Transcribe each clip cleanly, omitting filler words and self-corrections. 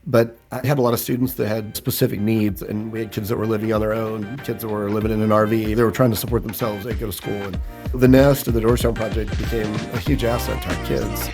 But I had a lot of students that had specific needs, and we had kids that were living on their own, kids that were living in an RV. They were trying to support themselves. They'd go to school. And the Nest and the Georgetown Project became a huge asset to our kids.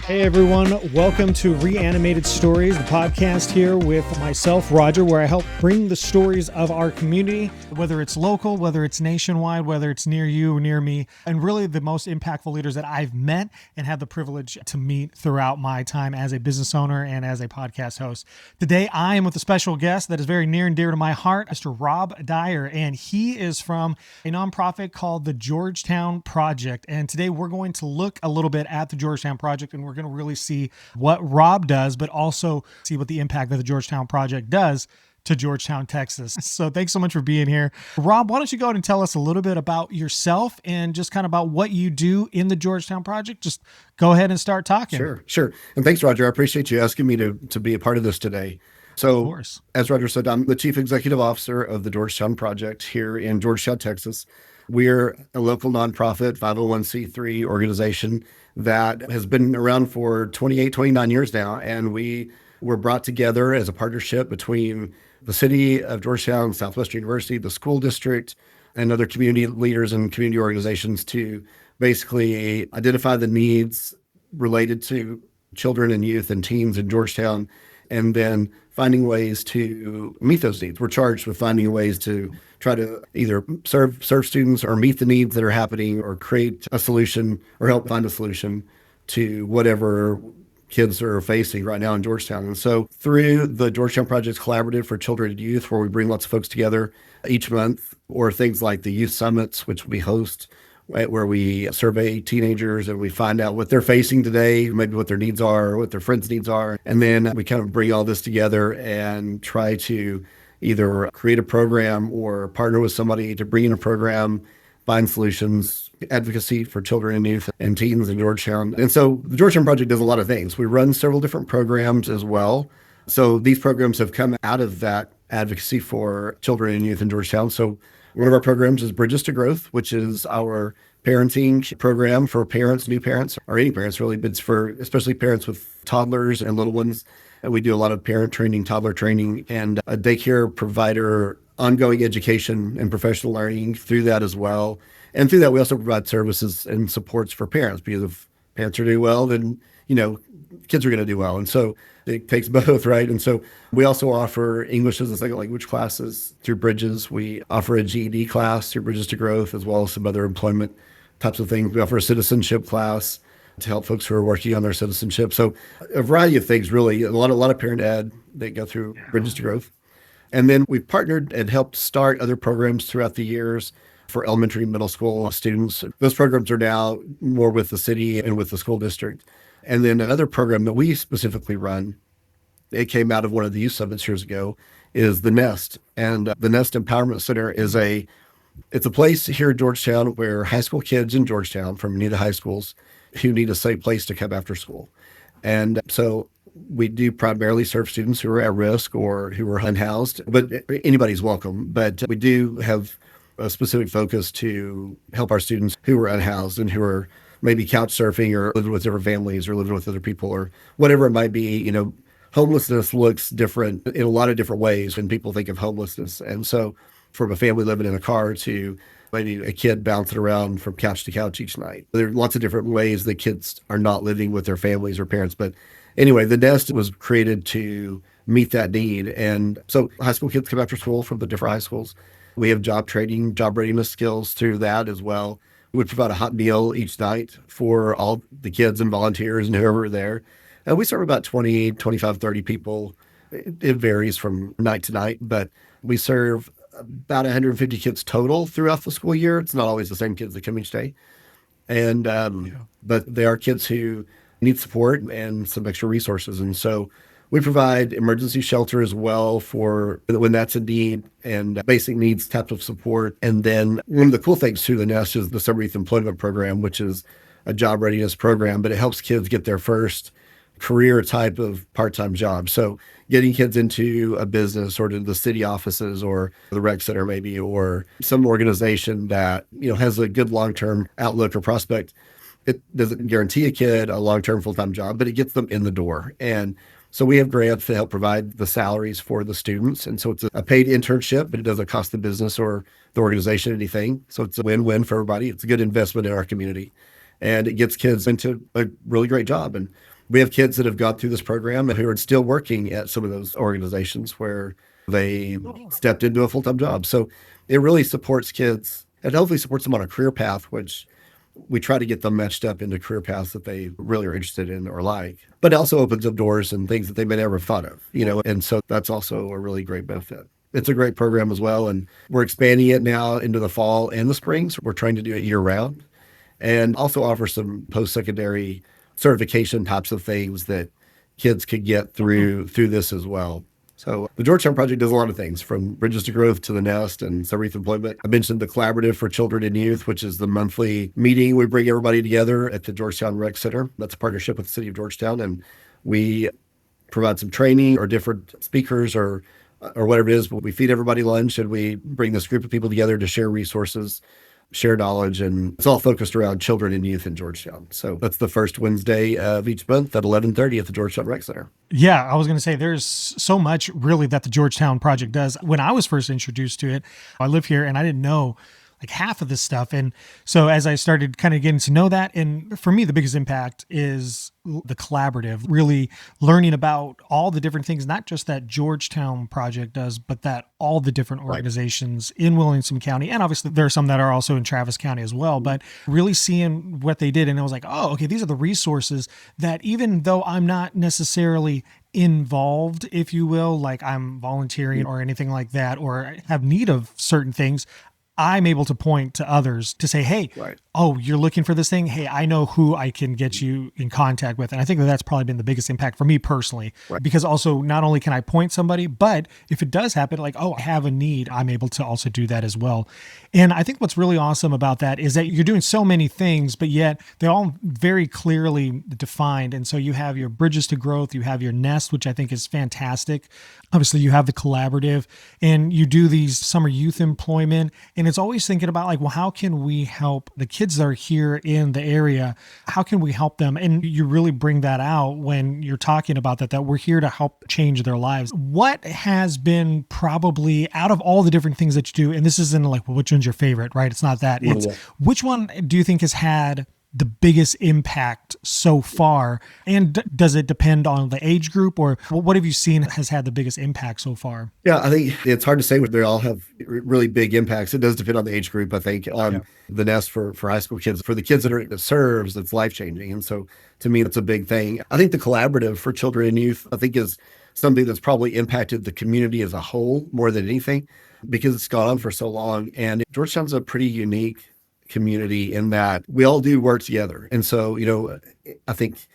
Hey everyone, welcome to Reanimated Stories, the podcast here with myself, Roger, where I help bring the stories of our community, whether it's local, whether it's nationwide, whether it's near you or near me, and really the most impactful leaders that I've met and had the privilege to meet throughout my time as a business owner and as a podcast host. Today, I am with a special guest that is very near and dear to my heart, Mr. Rob Dyer, and he is from a nonprofit called the Georgetown Project. And today we're going to look a little bit at the Georgetown Project, and we're going to really see what Rob does, but also see what the impact that the Georgetown Project does to Georgetown, Texas. So thanks so much for being here. Rob, why don't you go ahead and tell us a little bit about yourself and just kind of about what you do in the Georgetown Project? Just go ahead and start talking. Sure. And thanks, Roger. I appreciate you asking me to be a part of this today. So, of course, as Roger said, I'm the Chief Executive Officer of the Georgetown Project here in Georgetown, Texas. We're a local nonprofit 501c3 organization that has been around for 29 years now. And we were brought together as a partnership between the city of Georgetown, Southwestern University, the school district, and other community leaders and community organizations to basically identify the needs related to children and youth and teens in Georgetown, and then finding ways to meet those needs. We're charged with finding ways to try to either serve students or meet the needs that are happening or create a solution or help find a solution to whatever kids are facing right now in Georgetown. And so through the Georgetown Project Collaborative for Children and Youth, where we bring lots of folks together each month, or things like the Youth Summits, which we host, right, where we survey teenagers and we find out what they're facing today, maybe what their needs are, what their friends' needs are. And then we kind of bring all this together and try to either create a program or partner with somebody to bring in a program, find solutions, advocacy for children and youth and teens in Georgetown. And so the Georgetown Project does a lot of things. We run several different programs as well. So these programs have come out of that advocacy for children and youth in Georgetown. So one of our programs is Bridges to Growth, which is our parenting program for parents, new parents, or any parents really, but it's for especially parents with toddlers and little ones. And we do a lot of parent training, toddler training, and a daycare provider, ongoing education and professional learning through that as well. And through that, we also provide services and supports for parents, because if parents are doing well, then, kids are going to do well. And so it takes both, right? And so we also offer English as a second language classes through Bridges. We offer a GED class through Bridges to Growth, as well as some other employment types of things. We offer a citizenship class to help folks who are working on their citizenship. So a variety of things, really. A lot of parent ed that go through Bridges to Growth. And then we've partnered and helped start other programs throughout the years for elementary and middle school students. Those programs are now more with the city and with the school district. And then another program that we specifically run, it came out of one of the youth summits years ago, is the Nest. And the Nest Empowerment Center it's a place here at Georgetown where high school kids in Georgetown from any of the high schools who need a safe place to come after school. And so we do primarily serve students who are at risk or who are unhoused, but anybody's welcome. But we do have a specific focus to help our students who are unhoused and who are maybe couch surfing or living with different families or living with other people or whatever it might be. Homelessness looks different in a lot of different ways when people think of homelessness. And so from a family living in a car to maybe a kid bouncing around from couch to couch each night. There are lots of different ways that kids are not living with their families or parents. But anyway, the Nest was created to meet that need. And so high school kids come after school from the different high schools. We have job training, job readiness skills through that as well. We would provide a hot meal each night for all the kids and volunteers and whoever are there. And we serve about 20, 25, 30 people. It varies from night to night, but we serve about 150 kids total throughout the school year. It's not always the same kids that come each day. And, but they are kids who need support and some extra resources. And so we provide emergency shelter as well for when that's a need, and basic needs type of support. And then one of the cool things to the Nest is the Summer Youth Employment Program, which is a job readiness program, but it helps kids get their first career type of part-time job. So getting kids into a business or to the city offices or the rec center maybe, or some organization that, has a good long-term outlook or prospect it doesn't guarantee a kid a long-term full-time job, but it gets them in the door. And so we have grants to help provide the salaries for the students. And so it's a paid internship, but it doesn't cost the business or the organization anything. So it's a win-win for everybody. It's a good investment in our community. And it gets kids into a really great job. And we have kids that have gone through this program and who are still working at some of those organizations where they stepped into a full-time job. So it really supports kids and hopefully supports them on a career path, which we try to get them matched up into career paths that they really are interested in or like, but it also opens up doors and things that they may never have thought of, and so that's also a really great benefit. It's a great program as well. And we're expanding it now into the fall and the spring. So we're trying to do it year round and also offer some post-secondary certification types of things that kids could get through this as well. So the Georgetown Project does a lot of things, from Bridges to Growth to the Nest and Summer Youth Employment. I mentioned the Collaborative for Children and Youth, which is the monthly meeting. We bring everybody together at the Georgetown Rec Center. That's a partnership with the city of Georgetown. And we provide some training or different speakers or whatever it is. But we feed everybody lunch and we bring this group of people together to share resources, share knowledge, and it's all focused around children and youth in Georgetown. So that's the first Wednesday of each month at 11:30 at the Georgetown Rec Center. Yeah, I was going to say there's so much really that the Georgetown Project does. When I was first introduced to it, I live here and I didn't know like half of this stuff. And so as I started kind of getting to know that, and for me, the biggest impact is the collaborative, really learning about all the different things, not just that Georgetown Project does, but that all the different organizations in Williamson County. And obviously there are some that are also in Travis County as well, but really seeing what they did. And I was like, oh, okay, these are the resources that even though I'm not necessarily involved, if you will, like I'm volunteering or anything like that, or have need of certain things, I'm able to point to others to say, hey, oh, you're looking for this thing? Hey, I know who I can get you in contact with. And I think that that's probably been the biggest impact for me personally, because also not only can I point somebody, but if it does happen, like, oh, I have a need, I'm able to also do that as well. And I think what's really awesome about that is that you're doing so many things, but yet they're all very clearly defined. And so you have your Bridges to Growth, you have your Nest, which I think is fantastic. Obviously you have the Collaborative, and you do these summer youth employment. And it's always thinking about like, well, how can we help the kids that are here in the area? How can we help them? And you really bring that out when you're talking about that we're here to help change their lives. What has been probably out of all the different things that you do, and this isn't like, well, which one's your favorite, right? It's not that. It's which one do you think has had the biggest impact so far? And does it depend on the age group, or what have you seen has had the biggest impact so far? Yeah, I think it's hard to say what they all have really big impacts. It does depend on the age group. I think the Nest for high school kids, for the kids that it serves, it's life-changing. And so to me, that's a big thing. I think the Collaborative for Children and Youth, I think is something that's probably impacted the community as a whole more than anything, because it's gone on for so long. And Georgetown's a pretty unique community in that we all do work together. And so, I think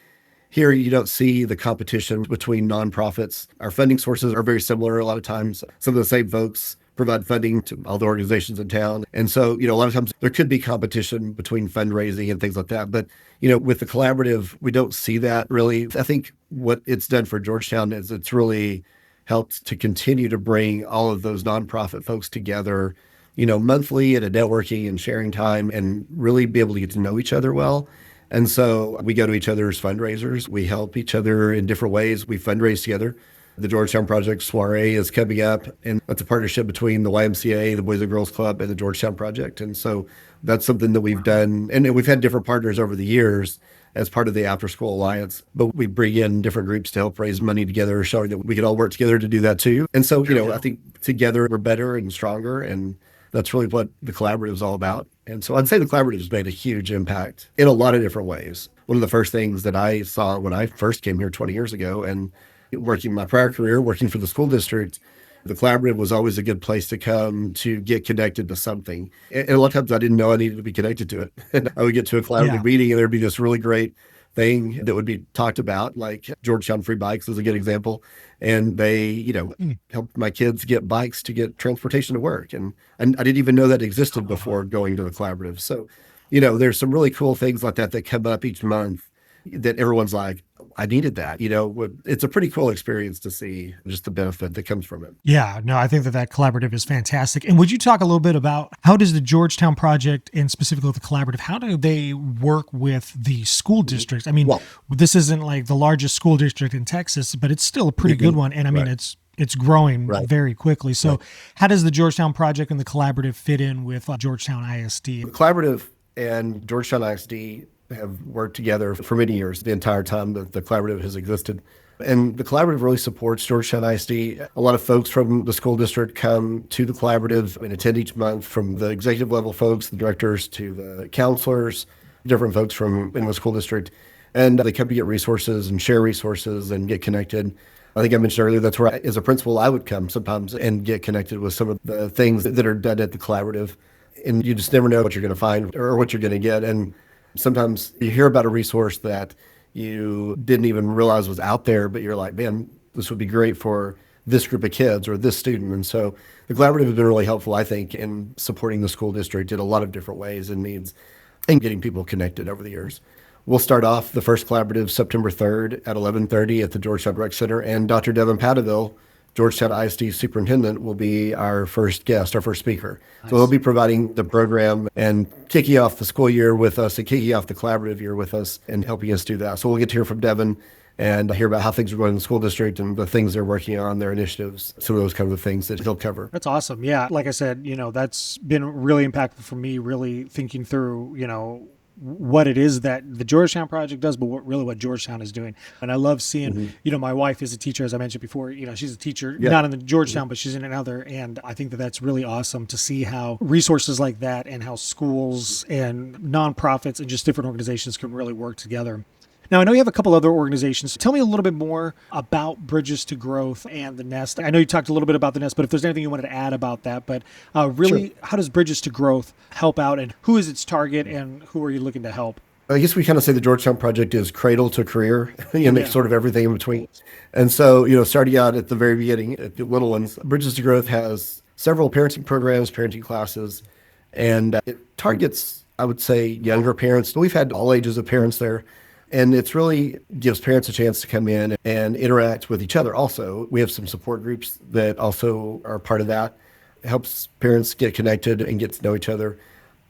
here you don't see the competition between nonprofits. Our funding sources are very similar. A lot of times, some of the same folks provide funding to all the organizations in town. And so, a lot of times there could be competition between fundraising and things like that. But, with the Collaborative, we don't see that really. I think what it's done for Georgetown is it's really helped to continue to bring all of those nonprofit folks together, monthly at a networking and sharing time, and really be able to get to know each other well. And so we go to each other's fundraisers. We help each other in different ways. We fundraise together. The Georgetown Project Soiree is coming up, and that's a partnership between the YMCA, the Boys and Girls Club, and the Georgetown Project. And so that's something that we've done. And we've had different partners over the years as part of the After School Alliance, but we bring in different groups to help raise money together, showing that we can all work together to do that too. And so, I think together we're better and stronger, and that's really what the Collaborative is all about. And so I'd say the Collaborative has made a huge impact in a lot of different ways. One of the first things that I saw when I first came here 20 years ago, and working my prior career, working for the school district, the Collaborative was always a good place to come to get connected to something. And a lot of times I didn't know I needed to be connected to it. And I would get to a Collaborative meeting and there'd be this really great thing that would be talked about, like Georgetown Free Bikes is a good example. And they, helped my kids get bikes to get transportation to work. And I didn't even know that existed before going to the Collaborative. So, there's some really cool things like that come up each month that everyone's like, I needed that. It's a pretty cool experience to see just the benefit that comes from it. Yeah, no, I think that collaborative is fantastic. And would you talk a little bit about how does the Georgetown Project and specifically the collaborative, how do they work with the school districts? I mean, this isn't like the largest school district in Texas, but it's still a pretty good one. And I mean, it's growing very quickly. So how does the Georgetown Project and the collaborative fit in with Georgetown ISD? The collaborative and Georgetown ISD have worked together for many years, the entire time that the collaborative has existed. And the collaborative really supports Georgetown ISD. A lot of folks from the school district come to the collaborative and attend each month, from the executive level folks, the directors, to the counselors, different folks from in the school district. And they come to get resources and share resources and get connected. I think I mentioned earlier, that's where, as a principal, I would come sometimes and get connected with some of the things that are done at the collaborative. And you just never know what you're going to find or what you're going to get. And sometimes you hear about a resource that you didn't even realize was out there, but you're like, man, this would be great for this group of kids or this student. And so the collaborative has been really helpful, I think, in supporting the school district in a lot of different ways and needs and getting people connected over the years. We'll start off the first collaborative September 3rd at 11:30 at the Georgetown Rec Center, and Dr. Devin Padaville, Georgetown ISD superintendent, will be our first guest, our first speaker. Nice. So he'll be providing the program and kicking off the school year with us and kicking off the collaborative year with us and helping us do that. So we'll get to hear from Devin and hear about how things are going in the school district and the things they're working on, their initiatives, some of those kinds of things that he'll cover. That's awesome. Yeah. Like I said, that's been really impactful for me, really thinking through, what it is that the Georgetown Project does, but what Georgetown is doing. And I love seeing, my wife is a teacher, as I mentioned before, she's a teacher, not in the Georgetown, but she's in another. And I think that that's really awesome to see how resources like that and how schools and nonprofits and just different organizations can really work together. Now, I know you have a couple other organizations. Tell me a little bit more about Bridges to Growth and the Nest. I know you talked a little bit about the Nest, but if there's anything you wanted to add about that, but really, Sure. How does Bridges to Growth help out, and who is its target, and who are you looking to help? I guess we kind of say the Georgetown Project is cradle to career, sort of everything in between. And so, starting out at the very beginning, at the little ones, Bridges to Growth has several parenting programs, parenting classes, and it targets, I would say, younger parents. We've had all ages of parents there. And it's really gives parents a chance to come in and interact with each other also. We have some support groups that also are part of that. It helps parents get connected and get to know each other.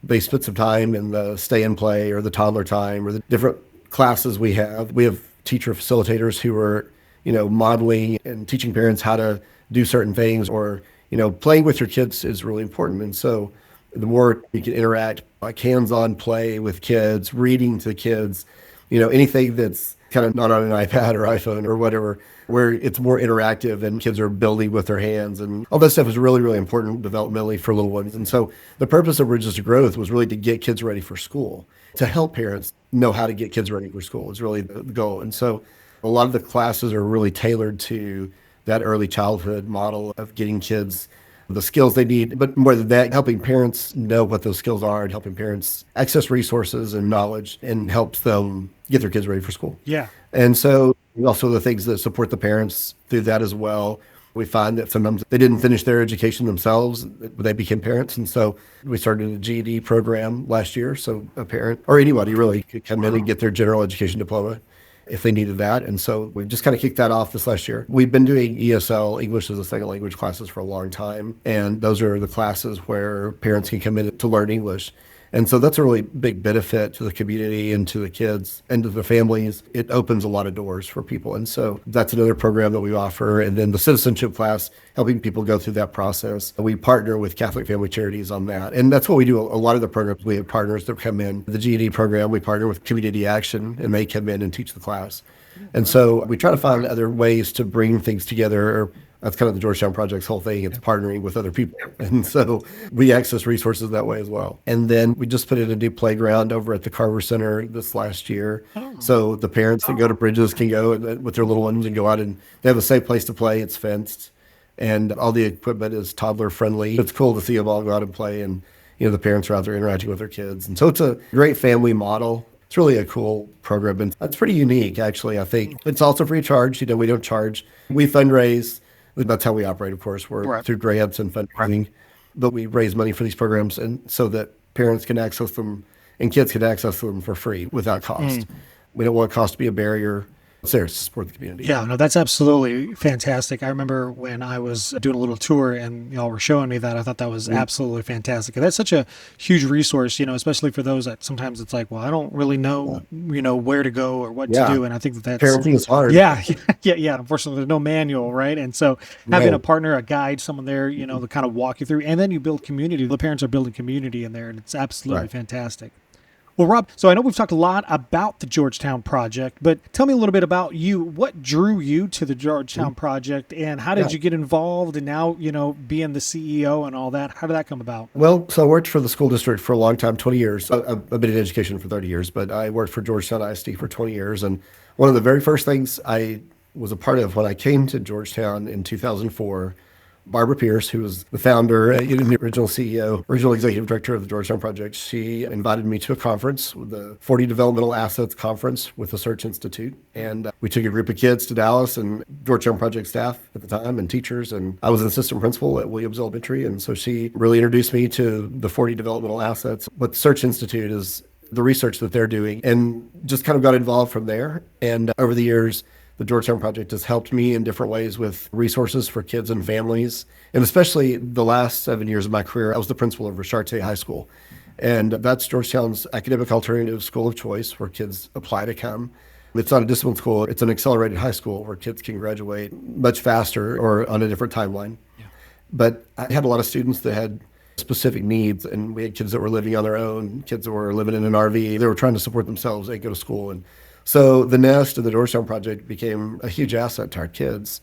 They spend some time in the stay and play or the toddler time or the different classes we have. We have teacher facilitators who are, modeling and teaching parents how to do certain things, or, playing with your kids is really important. And so the more you can interact, like hands-on play with kids, reading to kids, anything that's kind of not on an iPad or iPhone or whatever, where it's more interactive and kids are building with their hands, and all that stuff is really, really important developmentally for little ones. And so the purpose of Bridges to Growth was really to get kids ready for school, to help parents know how to get kids ready for school is really the goal. And so a lot of the classes are really tailored to that early childhood model of getting kids the skills they need, but more than that, helping parents know what those skills are and helping parents access resources and knowledge, and helps them get their kids ready for school. Yeah. And so also the things that support the parents through that as well. We find that sometimes they didn't finish their education themselves, they became parents. And so we started a GED program last year. So a parent or anybody really could come in and get their general education diploma if they needed that. And so we've just kind of kicked that off this last year. We've been doing ESL, English as a Second Language classes, for a long time. And those are the classes where parents can come in to learn English. And so that's a really big benefit to the community and to the kids and to the families. It opens a lot of doors for people. And so that's another program that we offer. And then the citizenship class, helping people go through that process. We partner with Catholic Family Charities on that. And that's what we do. A lot of the programs, we have partners that come in. The GED program, we partner with Community Action, and they come in and teach the class. And so we try to find other ways to bring things together. That's kind of the Georgetown Project's whole thing. It's partnering with other people. And so we access resources that way as well. And then we just put in a new playground over at the Carver Center this last year. So the parents that go to Bridges can go with their little ones and go out, and they have a safe place to play. It's fenced, and all the equipment is toddler friendly. It's cool to see them all go out and play, and the parents are out there interacting with their kids. And so it's a great family model. It's really a cool program, and that's pretty unique, actually, I think. It's also free of charge. We don't charge. We fundraise. That's how we operate, of course. We're through grants and fundraising, but we raise money for these programs, and so that parents can access them and kids can access them for free without cost. We don't want cost to be a barrier. It's there to support the community. Yeah, no, that's absolutely fantastic. I remember when I was doing a little tour and y'all were showing me that, I thought that was absolutely fantastic. And that's such a huge resource, especially for those that sometimes it's like, well, I don't really know, where to go or what to Yeah. do. And I think that's, Parenting is hard. yeah, yeah. Unfortunately, there's no manual, right? And so having a Right. partner, a guide, someone there, to kind of walk you through, and then you build community. The parents are building community in there, and it's absolutely Right. fantastic. Well, Rob, so I know we've talked a lot about the Georgetown Project, but tell me a little bit about you. What drew you to the Georgetown Project, and how did Yeah. you get involved? And now, being the CEO and all that, how did that come about? Well, so I worked for the school district for a long time, 20 years. I've been in education for 30 years, but I worked for Georgetown ISD for 20 years. And one of the very first things I was a part of when I came to Georgetown in 2004, Barbara Pierce, who was the founder and the original CEO, original executive director of the Georgetown Project, she invited me to a conference, the 40 Developmental Assets Conference with the Search Institute. And we took a group of kids to Dallas and Georgetown Project staff at the time and teachers. And I was an assistant principal at Williams Elementary. And so she really introduced me to the 40 Developmental Assets. What the Search Institute is, the research that they're doing, and just kind of got involved from there. And over the years, the Georgetown Project has helped me in different ways with resources for kids and families. And especially the last 7 years of my career, I was the principal of Richarte High School. And that's Georgetown's academic alternative school of choice where kids apply to come. It's not a discipline school, it's an accelerated high school where kids can graduate much faster or on a different timeline. But I had a lot of students that had specific needs, and we had kids that were living on their own, kids that were living in an RV. They were trying to support themselves. They go to school. And so the Nest and the Georgetown Project became a huge asset to our kids.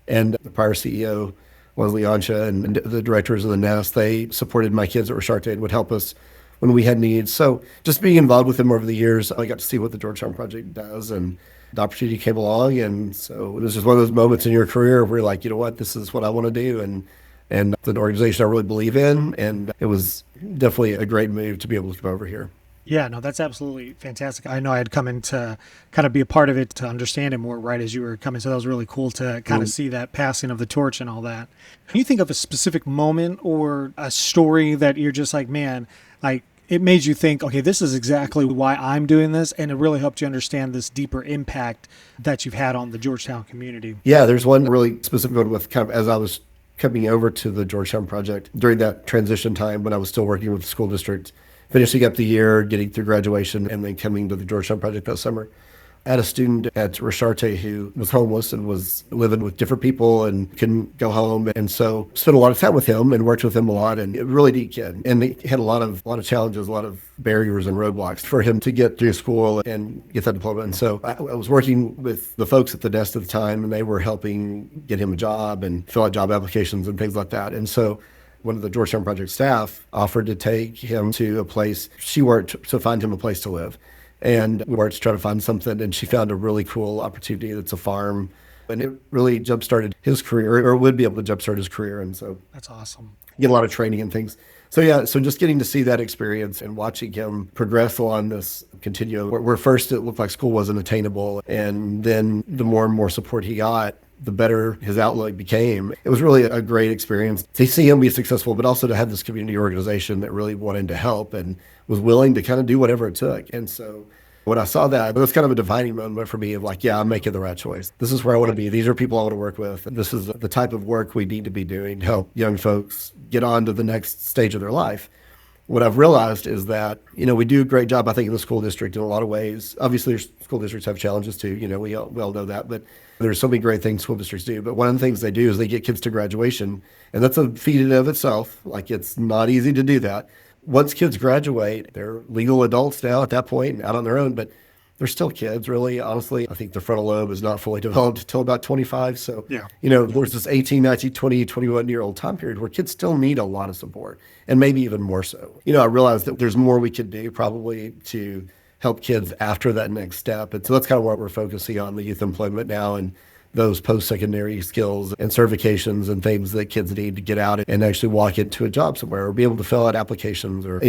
And the prior CEO, Leslie Ansha, and the directors of the Nest, they supported my kids at Richarte and would help us when we had needs. So just being involved with them over the years, I got to see what the Georgetown Project does, and the opportunity came along. And so it was just one of those moments in your career where you're like, you know what, this is what I want to do. And it's an organization I really believe in. And it was definitely a great move to be able to come over here. Yeah, no, that's absolutely fantastic. I know I had come in to kind of be a part of it to understand it more, right, as you were coming. So that was really cool to kind of see that passing of the torch and all that. Can you think of a specific moment or a story that you're just like, man, like it made you think, okay, this is exactly why I'm doing this, and it really helped you understand this deeper impact that you've had on the Georgetown community? Yeah, there's one really specific one with kind of as I was coming over to the Georgetown Project during that transition time when I was still working with the school district, finishing up the year, getting through graduation, and then coming to the Georgetown Project that summer. I had a student at Richarte who was homeless and was living with different people and couldn't go home. And so spent a lot of time with him and worked with him a lot, and a really neat kid. And he had a lot of challenges, a lot of barriers and roadblocks for him to get through school and get that diploma. And so I was working with the folks at the desk at the time, and they were helping get him a job and fill out job applications and things like that. And so one of the Georgetown Project staff offered to take him to a place. She worked to find him a place to live. And we worked to try to find something, and she found a really cool opportunity that's a farm. And it really jump-started his career, or would be able to jump-start his career. And so That's awesome. get a lot of training and things. So yeah, so just getting to see that experience and watching him progress along this continuum, where first it looked like school wasn't attainable, and then the more and more support he got, the better his outlook became. It was really a great experience to see him be successful, but also to have this community organization that really wanted to help and was willing to kind of do whatever it took. And so when I saw that, it was kind of a defining moment for me of like, yeah, I'm making the right choice. This is where I want to be. These are people I want to work with. And this is the type of work we need to be doing to help young folks get on to the next stage of their life. What I've realized is that, we do a great job, I think, in the school district in a lot of ways. Obviously, school districts have challenges too. We all know that. But there's so many great things school districts do. But one of the things they do is they get kids to graduation. And that's a feat in and of itself. Like, it's not easy to do that. Once kids graduate, they're legal adults now at that point and out on their own. But they're still kids, really. Honestly, I think the frontal lobe is not fully developed until about 25. So, Yeah. there's this 18, 19, 20, 21-year-old time period where kids still need a lot of support, and maybe even more so. I realized that there's more we could do probably to help kids after that next step. And so that's kind of what we're focusing on, the youth employment now, and those post-secondary skills and certifications and things that kids need to get out and actually walk into a job somewhere or be able to fill out applications. Or,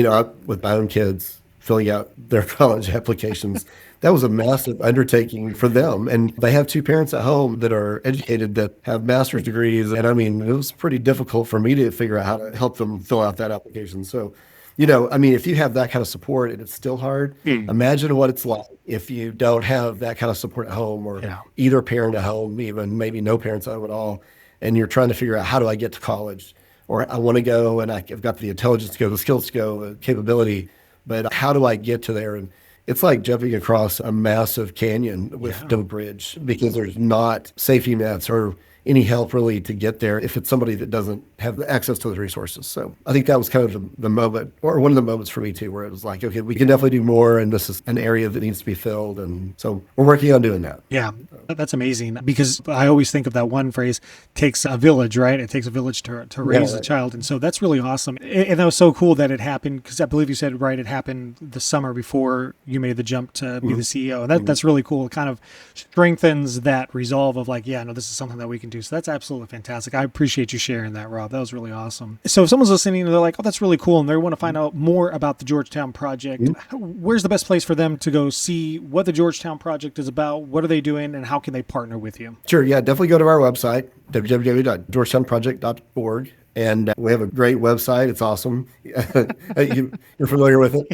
with my own kids, filling out their college applications. That was a massive undertaking for them. And they have two parents at home that are educated, that have master's degrees. And I mean, it was pretty difficult for me to figure out how to help them fill out that application. So I mean, if you have that kind of support and it's still hard, imagine what it's like if you don't have that kind of support at home, or Yeah. either parent at home, even maybe no parents at home at all. And you're trying to figure out, how do I get to college? Or I want to go and I've got the intelligence to go, the skills to go, the capability, but how do I get to there? And it's like jumping across a massive canyon with no bridge, because there's not safety nets or any help really to get there if it's somebody that doesn't have the access to the resources. So I think that was kind of the moment, or one of the moments for me too, where it was like, okay, we can definitely do more, and this is an area that needs to be filled. And so we're working on doing that. Yeah, that's amazing, because I always think of that one phrase, takes a village, right? It takes a village to raise a child. And so that's really awesome. And that was so cool that it happened, because I believe you said, right, it happened the summer before you made the jump to be the CEO. And that's really cool. It kind of strengthens that resolve of like, yeah, no, this is something that we can do. So that's absolutely fantastic. I appreciate you sharing that, Rob. That was really awesome. So if someone's listening and they're like, oh, that's really cool, and they want to find out more about the Georgetown Project, where's the best place for them to go see what the Georgetown Project is about? What are they doing, and how can they partner with you? Sure. Yeah, definitely go to our website, www.georgetownproject.org. And we have a great website. It's awesome. You're familiar with it.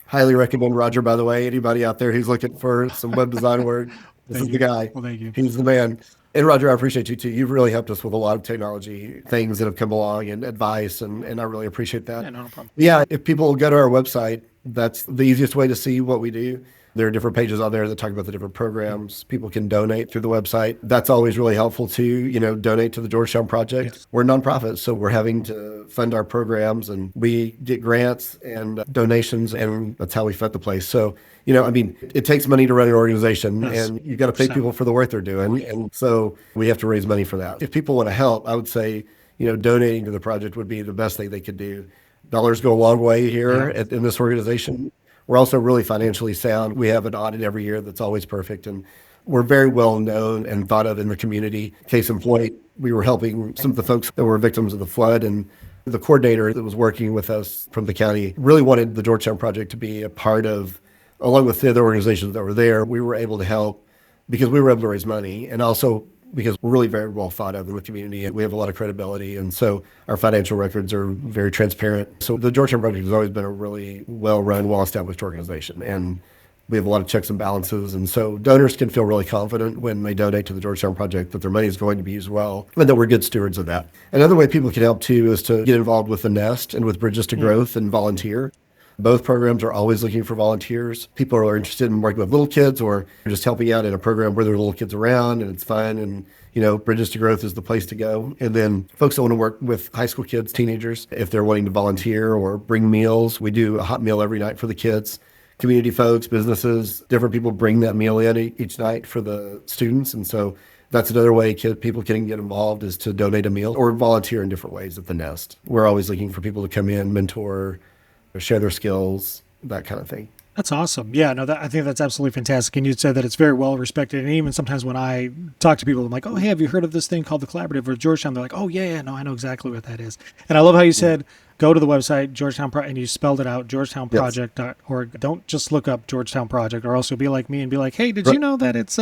Highly recommend Roger, by the way. Anybody out there who's looking for some web design work, this is the guy. Well, thank you. He's the man. And Roger, I appreciate you too. You've really helped us with a lot of technology things that have come along, and advice, and I really appreciate that. Yeah, no problem. Yeah, if people go to our website, that's the easiest way to see what we do. There are different pages on there that talk about the different programs. People can donate through the website. That's always really helpful too, donate to the Georgetown Project. Yes. We're a nonprofit, so we're having to fund our programs, and we get grants and donations, and that's how we fund the place. So, I mean, it takes money to run an organization, and you've got to pay people for the work they're doing. And so we have to raise money for that. If people want to help, I would say, donating to the project would be the best thing they could do. Dollars go a long way here in this organization. We're also really financially sound. We have an audit every year that's always perfect, and we're very well known and thought of in the community. Case in point, we were helping some of the folks that were victims of the flood, and the coordinator that was working with us from the county really wanted the Georgetown Project to be a part of, along with the other organizations that were there. We were able to help because we were able to raise money, and also because we're really very well thought of in the community. We have a lot of credibility, and so our financial records are very transparent. So the Georgetown Project has always been a really well-run, well-established organization, and we have a lot of checks and balances. And so donors can feel really confident when they donate to the Georgetown Project that their money is going to be used well, and that we're good stewards of that. Another way people can help too is to get involved with the Nest and with Bridges to Growth and volunteer. Both programs are always looking for volunteers. People are interested in working with little kids, or just helping out in a program where there are little kids around and it's fun. And, Bridges to Growth is the place to go. And then folks that want to work with high school kids, teenagers, if they're wanting to volunteer or bring meals, we do a hot meal every night for the kids. Community folks, businesses, different people bring that meal in each night for the students. And so that's another way people can get involved, is to donate a meal or volunteer in different ways at the Nest. We're always looking for people to come in, mentor, share their skills, that kind of thing. That's awesome. Yeah, no, I think that's absolutely fantastic. And you said that it's very well respected. And even sometimes when I talk to people, I'm like, oh, hey, have you heard of this thing called the Collaborative or Georgetown? They're like, oh, yeah, no, I know exactly what that is. And I love how you said, go to the website, and you spelled it out, georgetownproject.org. Don't just look up Georgetown Project, or else you'll be like me and be like, hey, did you know that it's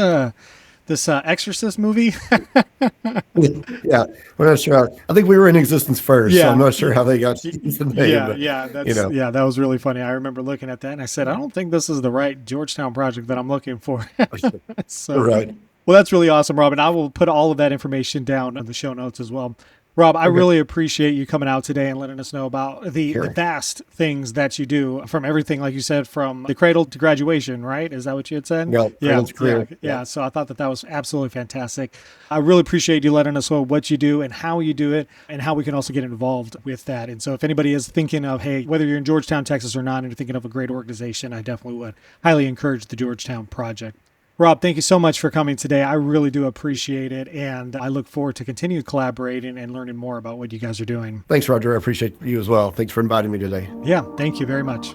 this Exorcist movie? Yeah, we're not sure. I think we were in existence first, so I'm not sure how they got the name. That was really funny. I remember looking at that and I said, I don't think this is the right Georgetown Project that I'm looking for. So, right. Well, that's really awesome, Rob. And I will put all of that information down in the show notes as well. Rob, I really appreciate you coming out today and letting us know about the vast things that you do, from everything, like you said, from the cradle to graduation, right? Is that what you had said? Yeah. So I thought that was absolutely fantastic. I really appreciate you letting us know what you do and how you do it, and how we can also get involved with that. And so if anybody is thinking of, hey, whether you're in Georgetown, Texas or not, and you're thinking of a great organization, I definitely would highly encourage the Georgetown Project. Rob, thank you so much for coming today. I really do appreciate it, and I look forward to continue collaborating and learning more about what you guys are doing. Thanks, Roger. I appreciate you as well. Thanks for inviting me today. Yeah, thank you very much.